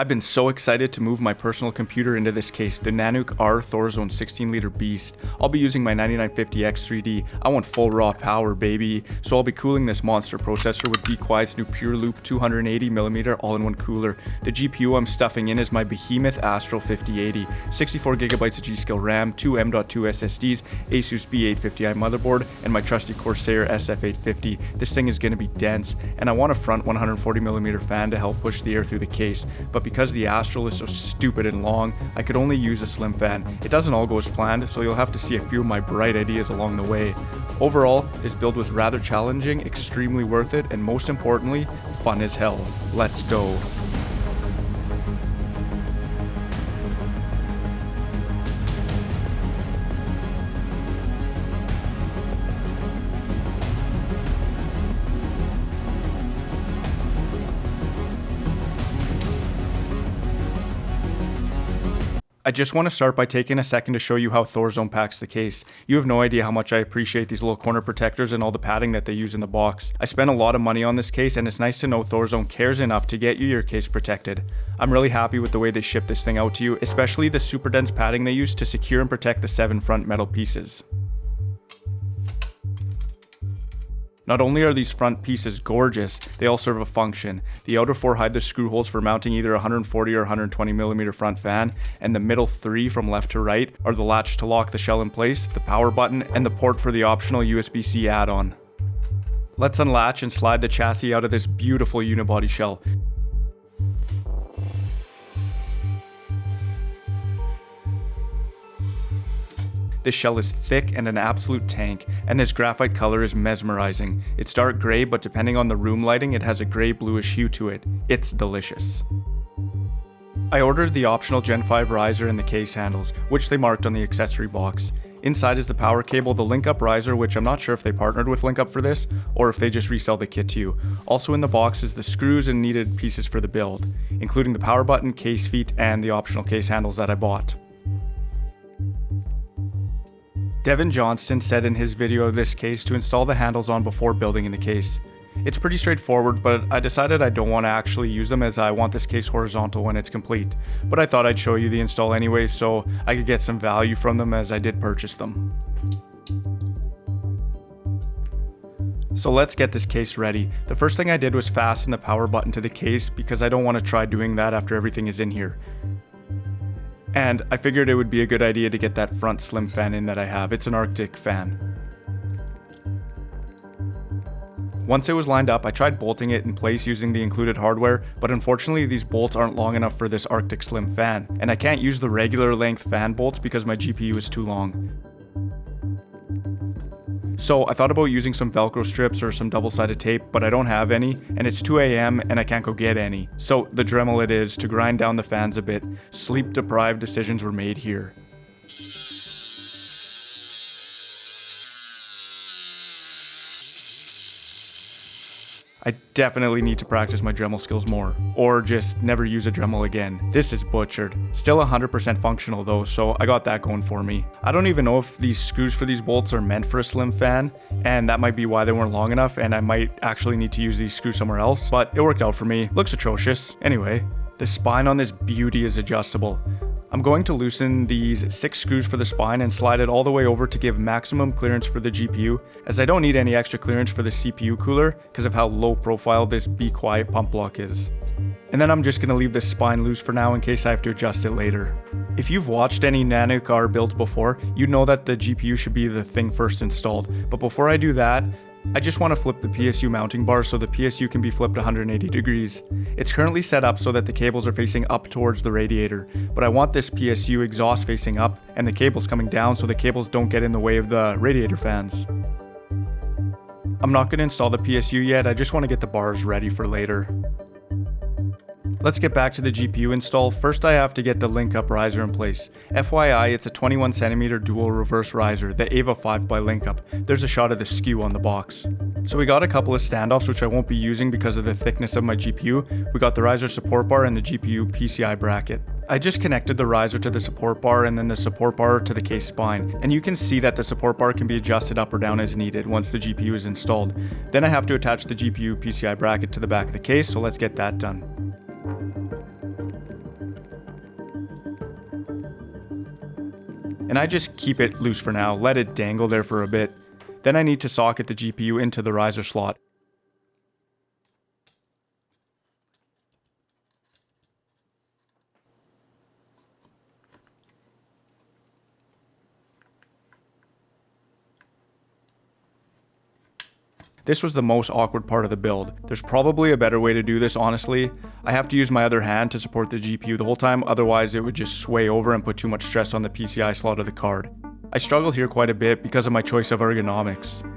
I've been so excited to move my personal computer into this case, the Nanoq R THOR 16-liter beast. I'll be using my 9950X 3D. I want full raw power, baby. So I'll be cooling this monster processor with Be Quiet's new Pure Loop 280mm all-in-one cooler. The GPU I'm stuffing in is my behemoth Astral 5080, 64GB of G-Skill RAM, 2 M.2 SSDs, Asus B850i motherboard, and my trusty Corsair SF850. This thing is going to be dense, and I want a front 140mm fan to help push the air through the case, but because the Astral is so stupid and long, I could only use a slim fan. It doesn't all go as planned, so you'll have to see a few of my bright ideas along the way. Overall, this build was rather challenging, extremely worth it, and most importantly, fun as hell. Let's go. I just want to start by taking a second to show you how THOR packs the case. You have no idea how much I appreciate these little corner protectors and all the padding that they use in the box. I spent a lot of money on this case, and it's nice to know THOR cares enough to get you your case protected. I'm really happy with the way they ship this thing out to you, especially the super dense padding they use to secure and protect the 7 front metal pieces. Not only are these front pieces gorgeous, they all serve a function. The outer 4 hide the screw holes for mounting either a 140 or 120mm front fan, and the middle 3 from left to right are the latch to lock the shell in place, the power button, and the port for the optional USB-C add-on. Let's unlatch and slide the chassis out of this beautiful unibody shell. This shell is thick and an absolute tank, and this graphite color is mesmerizing. It's dark gray, but depending on the room lighting, it has a gray bluish hue to it. It's delicious. I ordered the optional Gen 5 riser and the case handles, which they marked on the accessory box. Inside is the power cable, the link-up riser, which I'm not sure if they partnered with LinkUp for this, or if they just resell the kit to you. Also in the box is the screws and needed pieces for the build, including the power button, case feet, and the optional case handles that I bought. Devin Johnston said in his video of this case to install the handles on before building in the case. It's pretty straightforward, but I decided I don't want to actually use them as I want this case horizontal when it's complete. But I thought I'd show you the install anyway so I could get some value from them as I did purchase them. So let's get this case ready. The first thing I did was fasten the power button to the case because I don't want to try doing that after everything is in here. And I figured it would be a good idea to get that front slim fan in that I have. It's an Arctic fan. Once it was lined up, I tried bolting it in place using the included hardware, but unfortunately these bolts aren't long enough for this Arctic slim fan, and I can't use the regular length fan bolts because my GPU is too long. So I thought about using some Velcro strips or some double-sided tape, but I don't have any, and it's 2 AM and I can't go get any. So the Dremel it is to grind down the fans a bit. Sleep-deprived decisions were made here. I definitely need to practice my Dremel skills more, or just never use a Dremel again. This is butchered. Still 100% functional though, so I got that going for me. I don't even know if these screws for these bolts are meant for a slim fan, and that might be why they weren't long enough, and I might actually need to use these screws somewhere else, but it worked out for me. Looks atrocious. Anyway, the spine on this beauty is adjustable. I'm going to loosen these 6 screws for the spine and slide it all the way over to give maximum clearance for the GPU, as I don't need any extra clearance for the CPU cooler because of how low profile this Be Quiet pump block is. And then I'm just going to leave this spine loose for now in case I have to adjust it later. If you've watched any Nanoq R builds before, you know that the GPU should be the thing first installed, but before I do that, I just want to flip the PSU mounting bar so the PSU can be flipped 180 degrees. It's currently set up so that the cables are facing up towards the radiator, but I want this PSU exhaust facing up and the cables coming down so the cables don't get in the way of the radiator fans. I'm not going to install the PSU yet, I just want to get the bars ready for later. Let's get back to the GPU install. First I have to get the link-up riser in place. FYI, it's a 21cm dual reverse riser, the Ava 5 by link-up. There's a shot of the skew on the box. So we got a couple of standoffs which I won't be using because of the thickness of my GPU. We got the riser support bar and the GPU PCI bracket. I just connected the riser to the support bar and then the support bar to the case spine. And you can see that the support bar can be adjusted up or down as needed once the GPU is installed. Then I have to attach the GPU PCI bracket to the back of the case, so let's get that done. and I just keep it loose for now, let it dangle there for a bit. Then I need to socket the GPU into the riser slot. This was the most awkward part of the build. There's probably a better way to do this, honestly. I have to use my other hand to support the GPU the whole time, otherwise it would just sway over and put too much stress on the PCI slot of the card. I struggled here quite a bit because of my choice of ergonomics.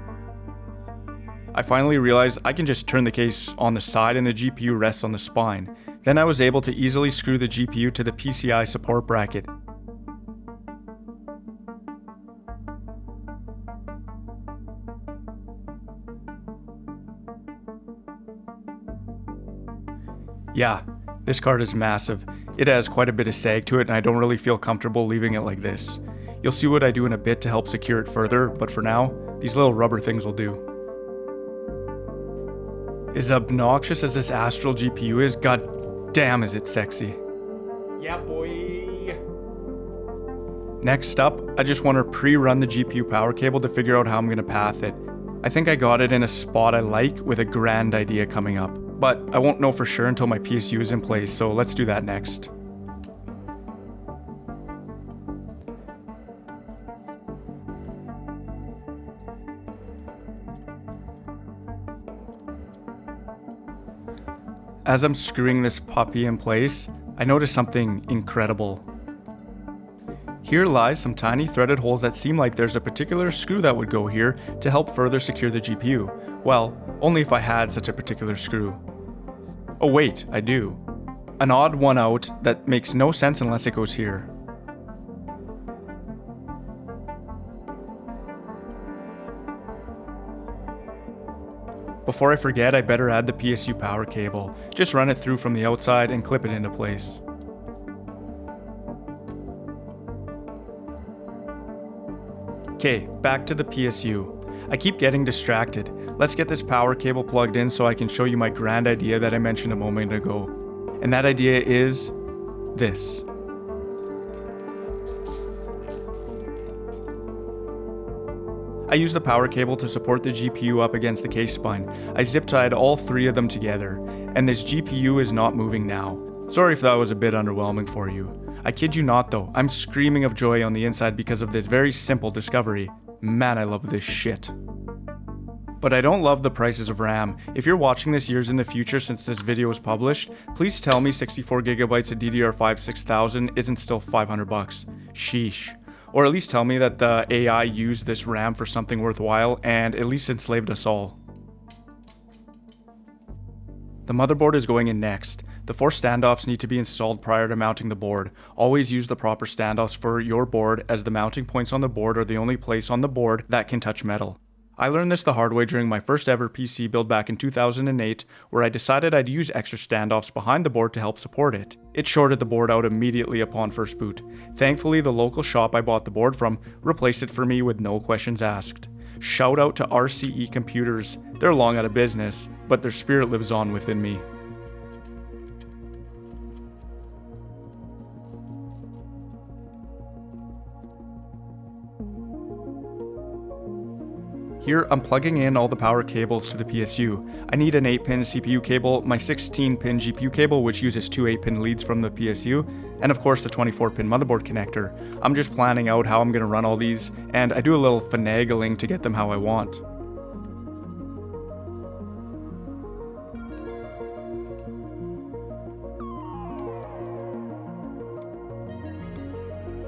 I finally realized I can just turn the case on the side and the GPU rests on the spine. Then I was able to easily screw the GPU to the PCI support bracket. Yeah, this card is massive. It has quite a bit of sag to it and I don't really feel comfortable leaving it like this. You'll see what I do in a bit to help secure it further, but for now, these little rubber things will do. As obnoxious as this Astral GPU is, god damn is it sexy. Yeah boy! Next up, I just want to pre-run the GPU power cable to figure out how I'm going to path it. I think I got it in a spot I like with a grand idea coming up. But I won't know for sure until my PSU is in place, so let's do that next. As I'm screwing this puppy in place, I notice something incredible. Here lies some tiny threaded holes that seem like there's a particular screw that would go here to help further secure the GPU. Well, only if I had such a particular screw. Oh wait, I do. An odd one out that makes no sense unless it goes here. Before I forget, I better add the PSU power cable. Just run it through from the outside and clip it into place. Okay, back to the PSU. I keep getting distracted. Let's get this power cable plugged in so I can show you my grand idea that I mentioned a moment ago. And that idea is this. I use the power cable to support the GPU up against the case spine. I zip tied all three of them together, and this GPU is not moving now. Sorry if that was a bit underwhelming for you. I kid you not though, I'm screaming of joy on the inside because of this very simple discovery. Man, I love this shit. But I don't love the prices of RAM. If you're watching this years in the future since this video was published, please tell me 64GB of DDR5 6000 isn't still $500. Sheesh. Or at least tell me that the AI used this RAM for something worthwhile and at least enslaved us all. The motherboard is going in next. The 4 standoffs need to be installed prior to mounting the board. Always use the proper standoffs for your board, as the mounting points on the board are the only place on the board that can touch metal. I learned this the hard way during my first ever PC build back in 2008, where I decided I'd use extra standoffs behind the board to help support it. It shorted the board out immediately upon first boot. Thankfully, the local shop I bought the board from replaced it for me with no questions asked. Shout out to RCE Computers. They're long out of business, but their spirit lives on within me. Here, I'm plugging in all the power cables to the PSU. I need an 8-pin CPU cable, my 16-pin GPU cable which uses 2 8-pin leads from the PSU, and of course the 24-pin motherboard connector. I'm just planning out how I'm going to run all these, and I do a little finagling to get them how I want.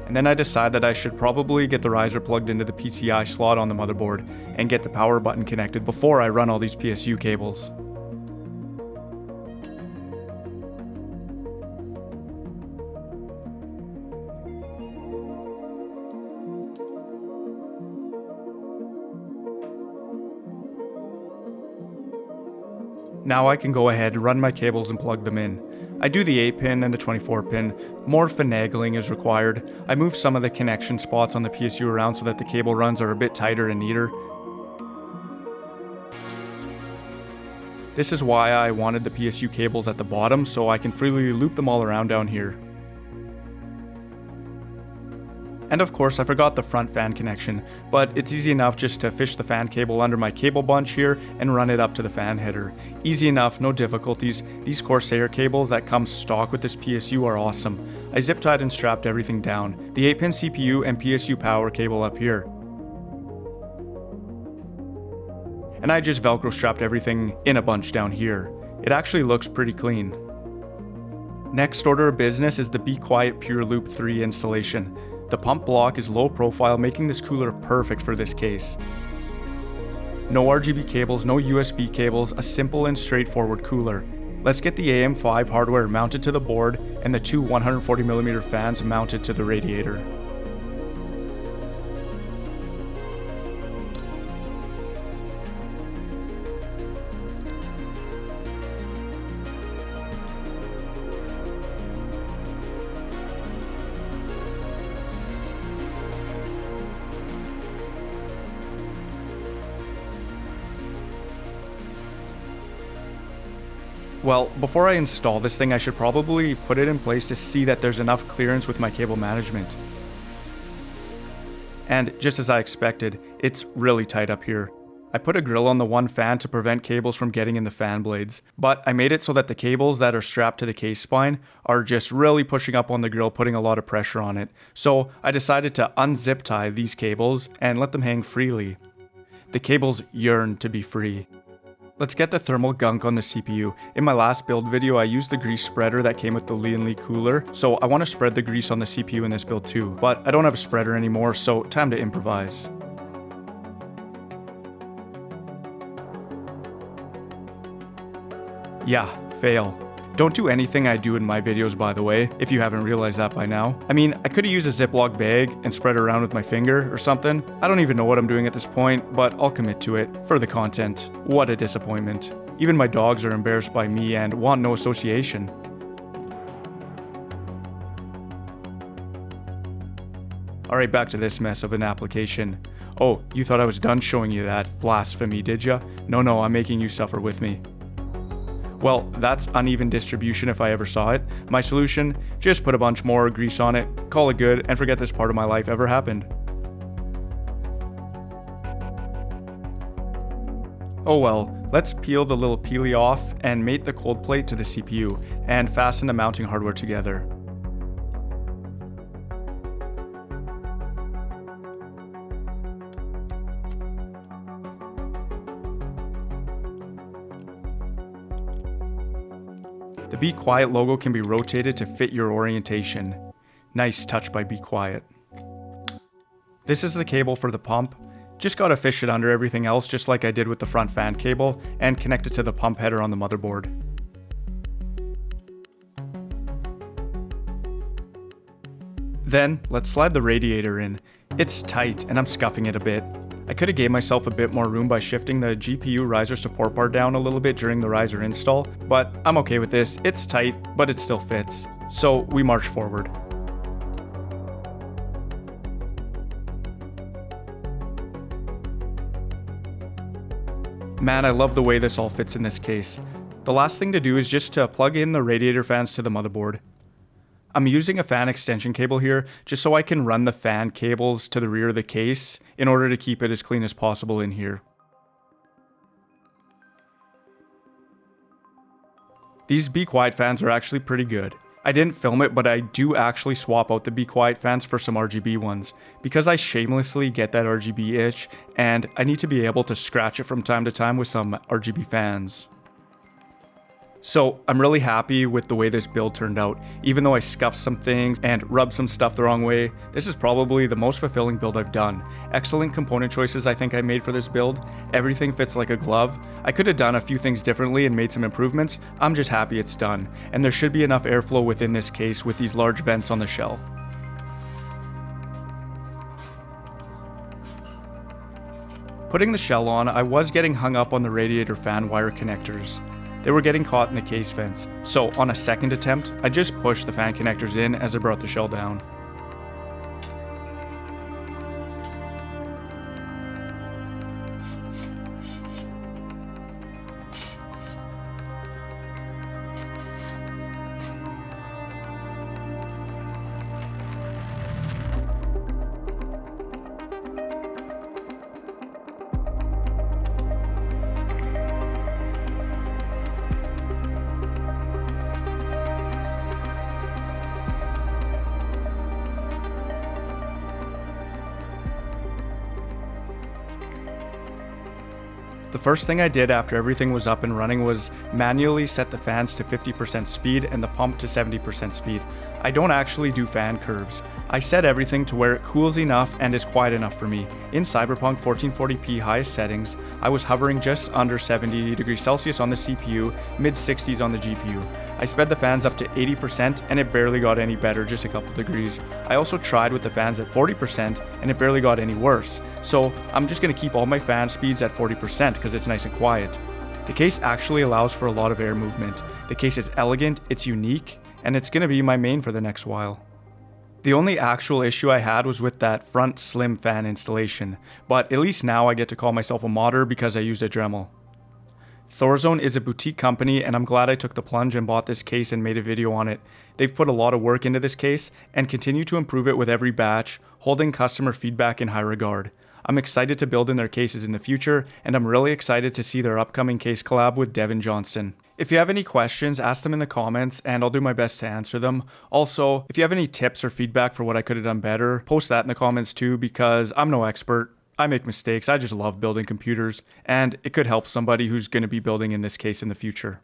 And then I decide that I should probably get the riser plugged into the PCI slot on the motherboard and get the power button connected before I run all these PSU cables. Now I can go ahead, run my cables and plug them in. I do the 8-pin and the 24-pin. More finagling is required. I move some of the connection spots on the PSU around so that the cable runs are a bit tighter and neater. This is why I wanted the PSU cables at the bottom, so I can freely loop them all around down here. And of course I forgot the front fan connection, but it's easy enough just to fish the fan cable under my cable bunch here and run it up to the fan header. Easy enough, no difficulties. These Corsair cables that come stock with this PSU are awesome. I zip tied and strapped everything down. The 8-pin CPU and PSU power cable up here. And I just Velcro strapped everything in a bunch down here. It actually looks pretty clean. Next order of business is the Be Quiet Pure Loop 3 installation. The pump block is low profile, making this cooler perfect for this case. No RGB cables, no USB cables, a simple and straightforward cooler. Let's get the AM5 hardware mounted to the board and the two 140mm fans mounted to the radiator. Well, before I install this thing, I should probably put it in place to see that there's enough clearance with my cable management. And just as I expected, it's really tight up here. I put a grill on the one fan to prevent cables from getting in the fan blades, but I made it so that the cables that are strapped to the case spine are just really pushing up on the grill, putting a lot of pressure on it. So I decided to unzip tie these cables and let them hang freely. The cables yearn to be free. Let's get the thermal gunk on the CPU. In my last build video, I used the grease spreader that came with the Lian Li cooler, so I want to spread the grease on the CPU in this build too, but I don't have a spreader anymore, so time to improvise. Yeah, fail. Don't do anything I do in my videos, by the way, if you haven't realized that by now. I mean, I could have used a Ziploc bag and spread it around with my finger or something. I don't even know what I'm doing at this point, but I'll commit to it for the content. What a disappointment. Even my dogs are embarrassed by me and want no association. Alright, back to this mess of an application. Oh, you thought I was done showing you that blasphemy, did ya? No, I'm making you suffer with me. Well, that's uneven distribution if I ever saw it. My solution, just put a bunch more grease on it, call it good, and forget this part of my life ever happened. Oh well, let's peel the little peely off and mate the cold plate to the CPU, and fasten the mounting hardware together. The Be Quiet logo can be rotated to fit your orientation. Nice touch by Be Quiet. This is the cable for the pump. Just gotta fish it under everything else just like I did with the front fan cable and connect it to the pump header on the motherboard. Then, let's slide the radiator in. It's tight and I'm scuffing it a bit. I could have gave myself a bit more room by shifting the GPU riser support bar down a little bit during the riser install, but I'm okay with this. It's tight, but it still fits. So we march forward. Man, I love the way this all fits in this case. The last thing to do is just to plug in the radiator fans to the motherboard. I'm using a fan extension cable here just so I can run the fan cables to the rear of the case in order to keep it as clean as possible in here. These Be Quiet fans are actually pretty good. I didn't film it, but I do actually swap out the Be Quiet fans for some RGB ones because I shamelessly get that RGB itch and I need to be able to scratch it from time to time with some RGB fans. So I'm really happy with the way this build turned out. Even though I scuffed some things and rubbed some stuff the wrong way, this is probably the most fulfilling build I've done. Excellent component choices I think I made for this build. Everything fits like a glove. I could have done a few things differently and made some improvements. I'm just happy it's done. And there should be enough airflow within this case with these large vents on the shell. Putting the shell on, I was getting hung up on the radiator fan wire connectors. They were getting caught in the case vents, so on a second attempt, I just pushed the fan connectors in as I brought the shell down. The first thing I did after everything was up and running was manually set the fans to 50% speed and the pump to 70% speed. I don't actually do fan curves. I set everything to where it cools enough and is quiet enough for me. In Cyberpunk 1440p highest settings, I was hovering just under 70 degrees Celsius on the CPU, mid 60s on the GPU. I sped the fans up to 80% and it barely got any better, just a couple degrees. I also tried with the fans at 40% and it barely got any worse. So I'm just going to keep all my fan speeds at 40% because it's nice and quiet. The case actually allows for a lot of air movement. The case is elegant, it's unique, and it's going to be my main for the next while. The only actual issue I had was with that front slim fan installation, but at least now I get to call myself a modder because I used a Dremel. THOR is a boutique company and I'm glad I took the plunge and bought this case and made a video on it. They've put a lot of work into this case and continue to improve it with every batch, holding customer feedback in high regard. I'm excited to build in their cases in the future, and I'm really excited to see their upcoming case collab with Devin Johnston. If you have any questions, ask them in the comments and I'll do my best to answer them. Also, if you have any tips or feedback for what I could have done better, post that in the comments too, because I'm no expert. I make mistakes. I just love building computers, and it could help somebody who's going to be building in this case in the future.